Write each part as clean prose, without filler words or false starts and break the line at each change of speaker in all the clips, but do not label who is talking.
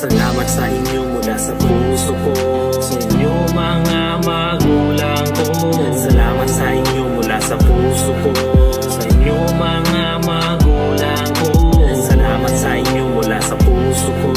Salamat sa inyo mula sa puso ko, sa inyo mga magulang ko. Salamat sa inyo mula sa puso ko, sa inyo mga magulang ko. Salamat sa inyo mula sa puso ko,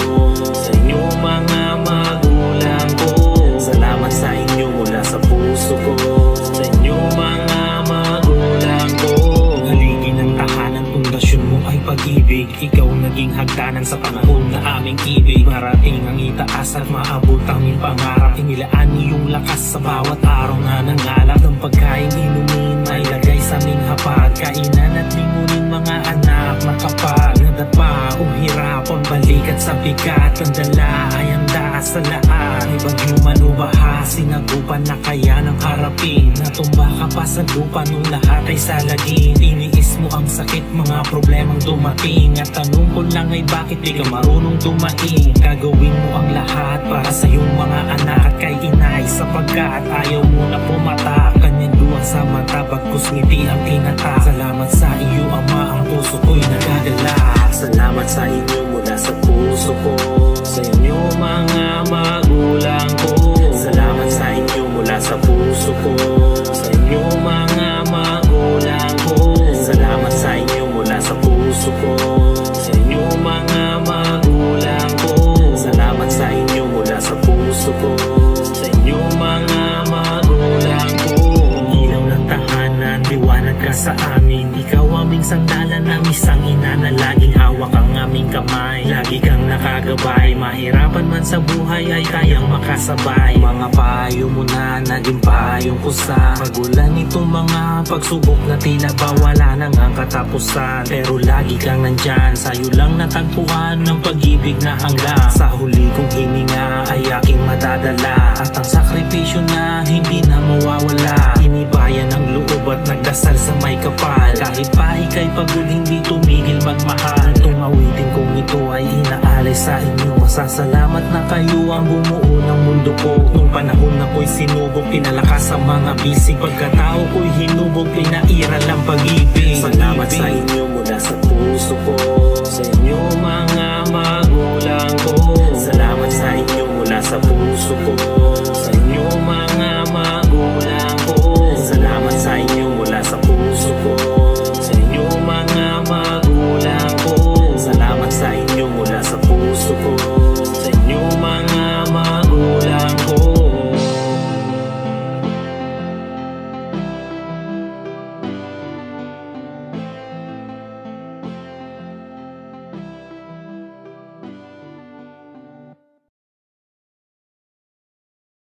sa inyo mga magulang ko. Salamat sa inyo mula sa puso ko, sa inyo mga magulang ko. Haligi ng tahanan, pundasyon mo ay pag-ibig. Ikaw naging hagdanan sa panahon na aming ibig. Marating ang itaas at maabot aming pangarap. Inilaan niyong lakas sa bawat araw na nangalap. Ng pagkain inumin, may lagay sa aming hapag. Kainan at lingunin mga anak na kapag nadapa o hirapan, balikat sa bigat. Ang dala ay handa sa lahat. May bagyo man o baha, sinagupan na kaya ng harapin. Natumba ka pa sa lupa nung lahat ay salagin. Iniis mo ang sakit, mga problemang dumating. At tanong ko lang ay bakit di ka marunong dumaing. Gagawin mo ang lahat para sa iyong mga anak at kay inay, sapagkat ayaw mo na pumatak. Kanyang luha sa mata, bagkus ngiti ang tinata. Salamat sa iyo Ama, ang puso ko'y nagadala. Salamat sa inyo mula sa puso ko, sa inyo mga magulang ko. Salamat sa inyo mula sa puso ko, sa inyo mga magulang ko. Salamat sa inyo mula sa puso ko, sa inyo mga magulang ko. Salamat sa inyo mula sa puso ko, sa inyo mga magulang ko. Ilaw ng tahanan, liwanag ka sa amin. Ikaw aming sandalan ng isang ina na laging hawak ang aming kamay. Lagi kang nakagabay, mahirapan man sa buhay ay kayang makasabay. Mga payo mo na naging payong ko sa pagulan itong mga pagsubok na tila ba wala nang ang katapusan. Pero lagi kang nandyan, sa'yo lang natagpuan ng pag-ibig na hanggang sa huli kong hininga ay aking madadala. At ang sakripisyo na hindi na mawawala, inibayan ang loob at nagdasal sa may kapal. Kahit pa ika'y pagod, hindi tumigil magmahal. Itong awitin kong ito ay inaalay sa inyo. Masasalamat na kayo ang bumuo ng mundo ko. Nung panahon ako'y sinubok, pinalakas ang mga bisig. Pagkatao ko'y hinubog, pinairal ang pag-ibig. Salamat sa inyo mula sa puso ko, sa inyo mga magulang ko. Salamat sa inyo mula sa puso ko,